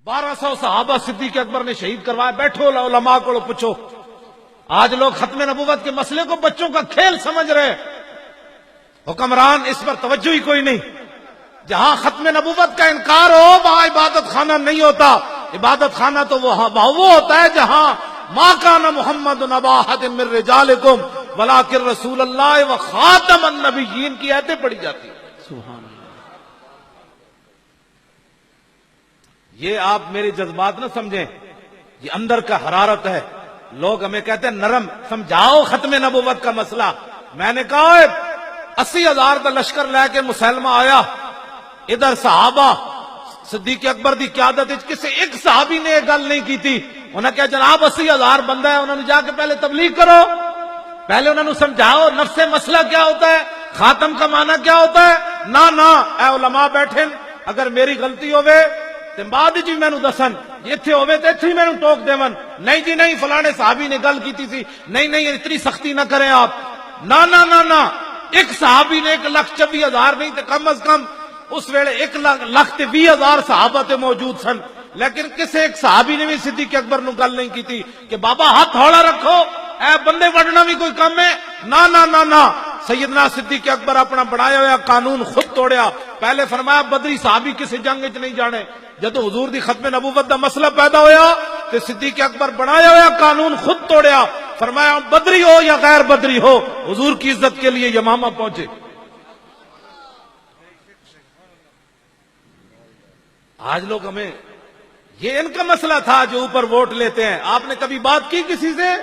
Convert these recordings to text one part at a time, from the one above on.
1200 صحابہ صدیق اکبر نے شہید کروایا. بیٹھو علماء کو پوچھو. آج لوگ ختم نبوت کے مسئلے کو بچوں کا کھیل سمجھ رہے. حکمران اس پر توجہ ہی کوئی نہیں. جہاں ختم نبوت کا انکار ہو وہاں عبادت خانہ نہیں ہوتا. عبادت خانہ تو وہ ہوتا ہے جہاں ما کان محمد ابا احد من رجالکم ولکن رسول اللہ و خاتم النبیین کی آیتیں پڑھی جاتی ہیں. سبحان اللہ. یہ آپ میرے جذبات نہ سمجھیں, یہ اندر کا حرارت ہے. لوگ ہمیں کہتے ہیں نرم, سمجھاؤ ختم نبوت کا مسئلہ. میں نے کہا 80,000 کا لشکر لے کے مسلمہ آیا. ادھر صحابہ صدیق اکبر دی قیادت کسی ایک صحابی نے یہ گل نہیں کی تھی. انہوں نے کہا جناب 80,000 بندہ ہے, انہوں نے جا کے پہلے تبلیغ کرو, پہلے انہوں نے سمجھاؤ نفس مسئلہ کیا ہوتا ہے, خاتم کا معنی کیا ہوتا ہے. نہ اے علماء بیٹھے, اگر میری غلطی ہوئے تے بعد جی مینوں دسن, ایتھے ہوئے تے ایتھے ہی مینوں ٹوک دیون. نہیں جی نہیں فلانے صحابی نے گل کیتی سی, نہیں اتنی سختی نہ کریں آپ. نہ ایک صحابی نے 1,24,000 نہیں تے کم از کم اس ویلے 1,20,000 صحابہ تے موجود سن, لیکن کسی ایک صحابی نے بھی صدیق اکبر نو گل نہیں کی تھی کہ بابا ہاتھ ہولا رکھو, اے بندے وڈنا بھی کوئی کم ہے. نہ سیدنا صدیق اکبر اپنا بنایا ہوا قانون خود توڑیا. پہلے فرمایا بدری صحابی کسی جنگ وچ نہیں جانے. جدو حضور دی ختم نبوت دا مسئلہ پیدا ہویا تے صدیق اکبر بنایا ہوا قانون خود توڑیا. فرمایا بدری ہو یا غیر بدری ہو, حضور کی عزت کے لیے یمامہ پہنچے. آج لوگ ہمیں یہ ان کا مسئلہ تھا جو اوپر ووٹ لیتے ہیں. آپ نے کبھی بات کی کسی سے؟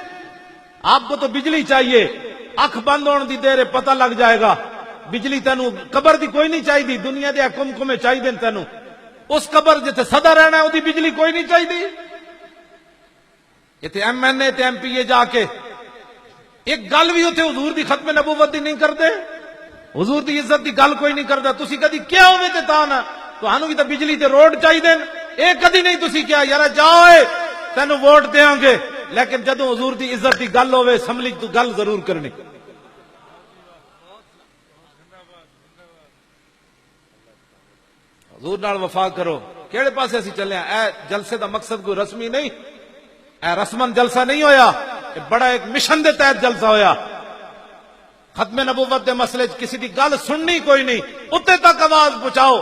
آپ کو تو بجلی چاہیے, اکھ بند ہونے دی دیر پتہ لگ جائے گا. بجلی تینوں قبر دی کوئی نہیں چاہیے, دنیا دے حکم میں چاہیے تینوں. اس قبر جتے صدا رہنا ہے وہ بجلی کوئی نہیں چاہیے. یہ ایم این اے تے ایم پی اے جا کے ایک گل بھی ہوتے حضور دی ختم نبوت دی نہیں کرتے, حضور دی عزت دی گل کوئی نہیں کرتا. تسی کدی کیا ہوئے تے تانا تو بھی تو بجلی تے روڈ چاہیے, ایک کدی نہیں تسی کیا یار جاؤ تینوں ووٹ دیاں گے. لیکن جدو حضور دی عزت دی گل ہوئے اسمبلی تو گل ضرور کرنی. حضور نال وفا کرو. کیڑے پاسے اسی چلے ہیں؟ اے جلسے دا مقصد کوئی رسمی نہیں, اے رسمن جلسہ نہیں ہویا, بڑا ایک مشن دے تحت جلسہ ہویا. ختم نبوت دے مسئلے کسی دی گل سننی کوئی نہیں, اتنے تک آواز پہنچاؤ.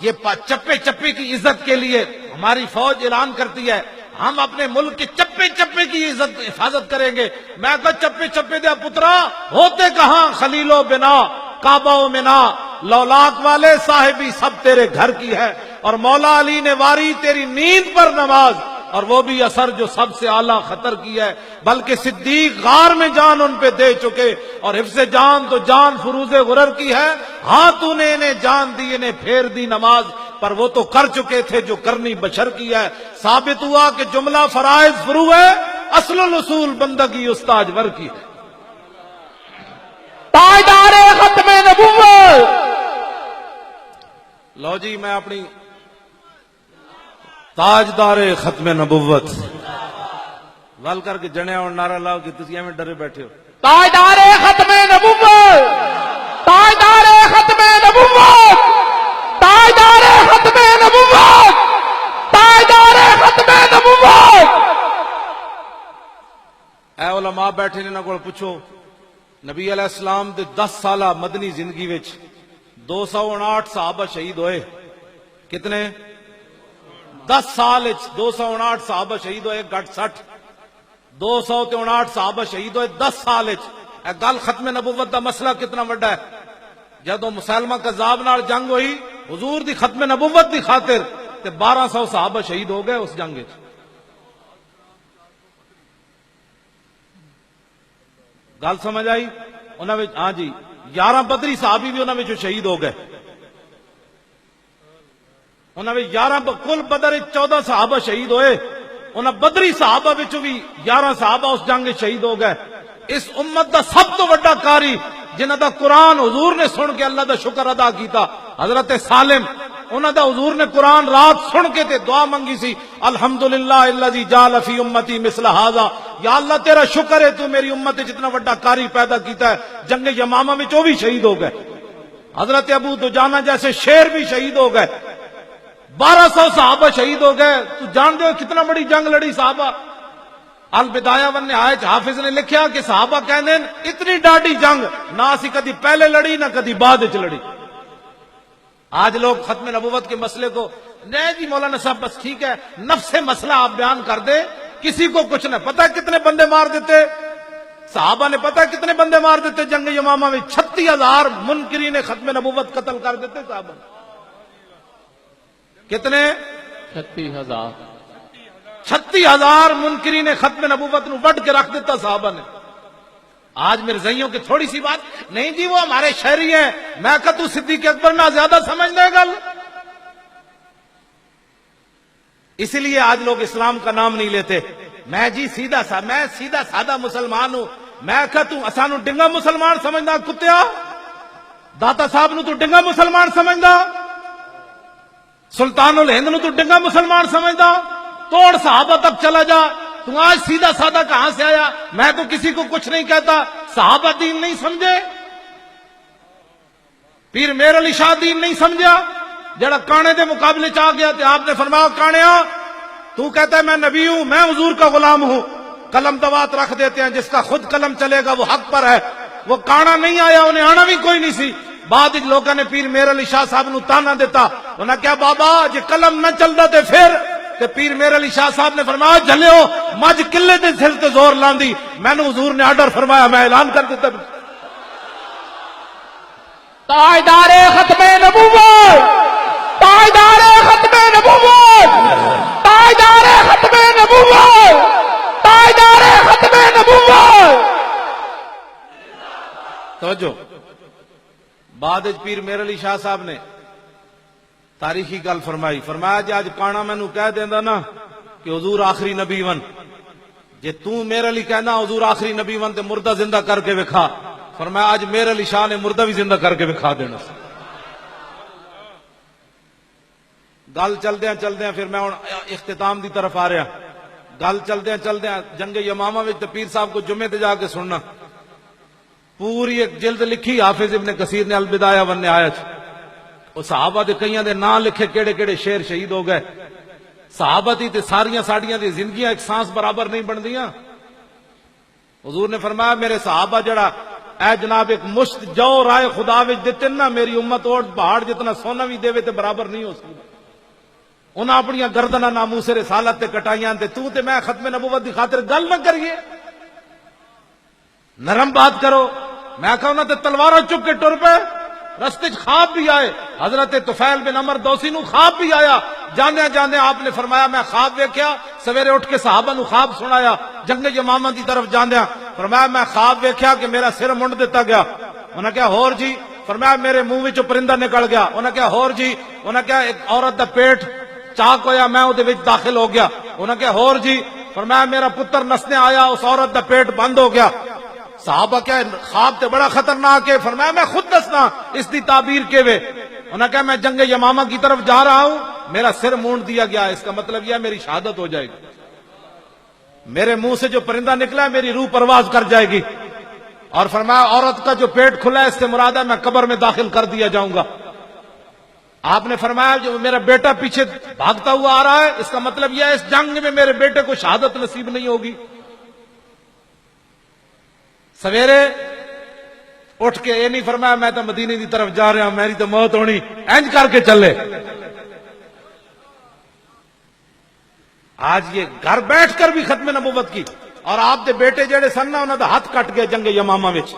یہ چپے چپے کی عزت کے لیے ہماری فوج اعلان کرتی ہے ہم اپنے ملک کے چپے چپے کی عزت حفاظت کریں گے. میں کہا چپے چپے دیا پترا ہوتے کہاں, خلیل و بنا کعبہ و منا, لولاک والے صاحبی سب تیرے گھر کی ہے. اور مولا علی نے واری تیری نیند پر نماز, اور وہ بھی اثر جو سب سے اعلیٰ خطر کی ہے. بلکہ صدیق غار میں جان ان پہ دے چکے, اور حفظ جان تو جان فروز غرر کی ہے. ہاں تو نے انہیں جان دی, انہیں پھیر دی نماز, پر وہ تو کر چکے تھے جو کرنی بشر کی ہے. ثابت ہوا کہ جملہ فرائض فرو ہے, اصل الاصول بندگی استاج ور کی ہے. تاجدار ختم نبوت. لو جی میں اپنی تاجدار ختم نبوت ول کر کے جنے اور نعرہ لاؤ کہ تسی ایویں ڈرے بیٹھے ہو. تاجدار ختم نبوت, تاجدار ختم نبوت, تاجدار ختم نبوت, تاجدار ختم نبوت. اے علماء بیٹھے نے انہاں کول پوچھو, نبی علیہ السلام دے 10 سالہ مدنی زندگی وچ 259 صحابہ شہید ہوئے. کتنے؟ 10 سال 259 صحابہ شہید ہوئے, گھٹ 60 259 صحابہ شہید ہوئے 10 سال. اے گل ختم نبوت دا مسئلہ کتنا بڑا ہے. جدو مسلمہ کذاب نال جنگ ہوئی حضور دی ختم نبوت دی خاطر تے 1200 صحابہ شہید ہو گئے اس جنگ وچ. گل سمجھ آئی؟ انہاں وچ ہاں جی 11 بدری صحابی بھی انہاں وچ شہید ہو گئے. انہاں وچ 11 کل بدر 14 صحابہ شہید ہوئے, انہاں بدری صحابہ وچ بھی 11 صحابہ اس جنگ وچ شہید ہو گئے. اس امت دا سب تو بڑا قاری جنہاں دا قرآن حضور نے سن کے اللہ دا شکر ادا کیتا, حضرت سالم. انہاں دا حضور نے قرآن رات سن کے تے دعا منگی سی, الحمدللہ الذی جعل فی امتی مثل ھذا, یا اللہ تیرا شکر ہے تو میری امت جتنا بڑا قاری پیدا کیتا ہے. جنگ یمامہ میں وہ بھی شہید ہو گئے. حضرت ابو دجانہ جیسے شیر بھی شہید ہو گئے. 1200 صحابہ شہید ہو گئے. تو جان دو کتنا بڑی جنگ لڑی صحابہ. البدایہ ون نہایت حافظ نے لکھیا کہ صحابہ کہندے اتنی ڈاڈی جنگ نہ اسی کدی پہلے لڑی نہ کدی بعد وچ لڑی. آج لوگ ختم نبوت کے مسئلے کو نہیں جی مولانا صاحب بس ٹھیک ہے نفس مسئلہ آپ بیان کر دیں, کسی کو کچھ نہ پتا کتنے بندے مار دیتے صحابہ نے, پتا کتنے بندے مار دیتے جنگ یمامہ میں. 36,000 منکرین ختم نبوت قتل کر دیتے صحابہ. کتنے؟ 36,000. 36,000 منکرین ختم نبوت نو وڈ کے رکھ دیتا صحابہ نے. آج میرے زئیوں کی تھوڑی سی بات نہیں جی وہ ہمارے شہری ہیں, میں کہ تو صدیق اکبر میں زیادہ سمجھ لے گل. اسی لیے آج لوگ اسلام کا نام نہیں لیتے. میں جی میں سیدھا سادہ مسلمان ہوں. میں کہ تو اسانو ڈنگا مسلمان سمجھدا کتیا, داتا صاحب نو تو ڈنگا مسلمان سمجھدا, سلطان الہند نو تو ڈنگا مسلمان سمجھدا. توڑ صحابہ تک چلا جا, تو آج سیدھا سادہ کہاں سے آیا؟ میں تو کسی کو کچھ نہیں کہتا. صحابہ دین نہیں سمجھے, پیر میر علی شاہ دین نہیں سمجھا, جڑا کانے دے مقابلے چاہ گیا تھے آپ نے فرمایا کانیا تو کہتا ہے میں نبی ہوں, میں حضور کا غلام ہوں. قلم دوات رکھ دیتے ہیں, جس کا خود قلم چلے گا وہ حق پر ہے. وہ کانا نہیں آیا, انہیں آنا بھی کوئی نہیں سی. بعد لوگوں نے پیر میر علی شاہ صاحب نو تانا دیتا, انہاں کیا بابا جے قلم نہ چلدا تے پھر تے پیر میر علی شاہ صاحب نے فرمایا جھلیو مجھ قلے دے سر تے زور لاندی, میں نے حضور نے آرڈر فرمایا میں اعلان کر دیتا. تاجدار ختم نبوت, تاجدار ختم نبوت, تاجدار ختم نبوت, تاجدار ختم نبوت. توجہ, بعد پیر میر علی شاہ صاحب نے تاریخی گل فرمائی, فرمایا جی آج کانا مینو کہہ دیندا نا کہ حضور آخری نبی ون, جے تو میرے علی کہنا حضور آخری نبی ون تے مردہ زندہ کر کے وکھا. فرمایا آج میرے علی شاہ نے مردہ بھی زندہ کر کے وکھا دینا. گل چلدیاں پھر میں اختتام دی طرف آ رہا. گل چلدیاں جنگ یمامہ وچ تے پیر صاحب کو جمعے تے جا کے سننا, پوری ایک جلد لکھی حافظ ابن کثیر نے البدایہ ون نہایت. وہ صحابہ دے کئیاں دے نام لکھے کیڑے کیڑے شیر شہید ہو گئے. صحابہ دی تے ساریاں ساڈیاں دی زندگیاں ایک سانس برابر نہیں بندیاں. حضور نے فرمایا میرے صحابہ جڑا اے جناب ایک مشت جو رائے خدا وچ دتے نا, میری امت اور پہاڑ جتنا سونا بھی دے تے برابر نہیں ہو سکتا. انہاں اپنی گردناں ناموس رسالت تے کٹائیاں تے تو تے میں ختم نبوت دی خاطر گل نہ کریے, نرم بات کرو. میں کہا انہاں تے تلواراں چک کے ٹر پے, رستے خواب بھی آئے. حضرت طفیل بن عمر دوسی نو خواب بھی آیا. جاندے آپ نے فرمایا میں خواب ویکھیا, سویرے اٹھ کے صحابہ نو خواب سنایا. جنگ یمامہ دی طرف جاندیا فرمایا میں خواب ویکھیا کہ میرا سر منڈ دیتا گیا. انہاں کہا ہور جی؟ فرمایا میرے منہ وچوں پرندہ نکل گیا. انہاں کہا ہور جی؟ انہاں کہا ایک عورت دا پیٹ چاک ہویا, میں او دے وچ داخل ہو گیا. انہاں کہا ہور جی؟ فرمایا میرا پتر نسنے آیا, اس عورت دا پیٹ بند ہو گیا. صحابہ کیا خواب تے بڑا خطرناک ہے. فرمایا میں خود دسنا اس دی تعبیر کے وے. انہوں نے کہا میں جنگ یمامہ کی طرف جا رہا ہوں, میرا سر مونڈ دیا گیا, اس کا مطلب یہ میری شہادت ہو جائے گی. میرے منہ سے جو پرندہ نکلا ہے میری روح پرواز کر جائے گی. اور فرمایا عورت کا جو پیٹ کھلا ہے اس سے مراد ہے میں قبر میں داخل کر دیا جاؤں گا. آپ نے فرمایا جو میرا بیٹا پیچھے بھاگتا ہوا آ رہا ہے, اس کا مطلب یہ ہے اس جنگ میں میرے بیٹے کو شہادت نصیب نہیں ہوگی. سویرے اٹھ کے یہ نہیں فرمایا میں تو مدینے کی طرف جا رہا ہوں, میری تو موت ہونی, انج کر کے چلے. آج یہ گھر بیٹھ کر بھی ختم نبوت کی. اور آپ دے بیٹے جڑے سن نا انہاں دا ہاتھ کٹ گیا جنگ یمامہ وچ,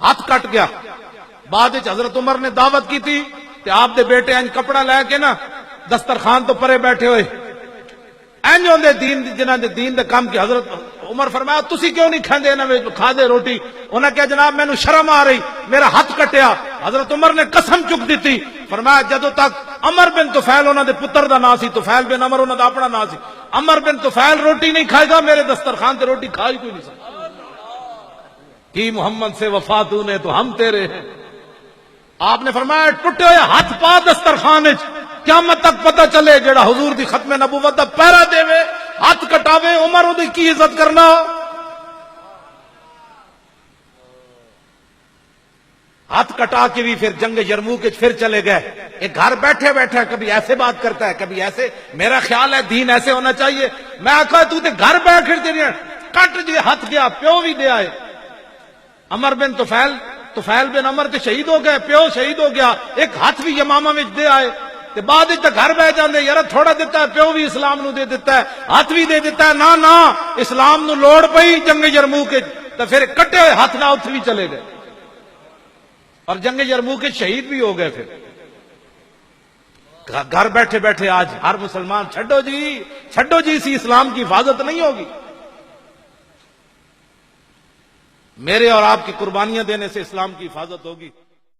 ہاتھ کٹ گیا. بعد وچ حضرت عمر نے دعوت کی تھی تے آپ دے بیٹے انج کپڑا لے کے نا دسترخوان تو پرے بیٹھے ہوئے انج ہوندے دین جنہاں دے دین دے کام کی. حضرت عمر فرمایا تسی کیوں نہیں کھاندے انہاں وچ کھا دے روٹی؟ انہاں کہا جناب مینوں شرم آ رہی, میرا ہاتھ کٹیا. حضرت عمر نے قسم چک دیتی, فرمایا جدوں تک عمر بن طفیل انہاں دے پتر دا نام سی, طفیل بن عمر انہاں دا اپنا نام سی, عمر بن طفیل روٹی نہیں کھائے گا میرے دسترخوان تے روٹی کھائی کوئی نہیں سکتا. کی محمد سے وفا تو نے تو ہم تیرے ہیں. آپ نے فرمایا ٹوٹے ہوئے ہاتھ پا دسترخوان وچ, قیامت تک پتہ چلے جڑا حضور دی ختم نبوت دا پہرا دے وے ہاتھ کٹاوے, عمر اودی کی عزت کرنا. ہاتھ کٹا کے بھی پھر جنگ یرموک کے پھر چلے گئے. ایک گھر بیٹھے بیٹھے کبھی ایسے بات کرتا ہے کبھی ایسے. میرا خیال ہے دین ایسے ہونا چاہیے. میں آخا تو تے گھر بیٹھ تیری کٹ جی ہاتھ گیا پیو بھی دے آئے. عمر بن طفیل بن عمر تے شہید ہو گئے, پیو شہید ہو گیا, ایک ہاتھ بھی یمامہ وچ دے آئے. تے بعد وچ گھر بہ جاندے یار تھوڑا دیتا ہے, پیو بھی اسلام نو دے دیتا ہے, ہاتھ بھی دے دیتا ہے. نہ اسلام نو لوڑ پئی جنگ یرموک تے پھر کٹے ہوئے ہاتھ نہ اتھے بھی چلے گئے اور جنگ یرموک کے شہید بھی ہو گئے. پھر گھر بیٹھے بیٹھے آج ہر مسلمان چھڈو جی اسی اسلام کی حفاظت نہیں ہوگی. میرے اور آپ کی قربانیاں دینے سے اسلام کی حفاظت ہوگی.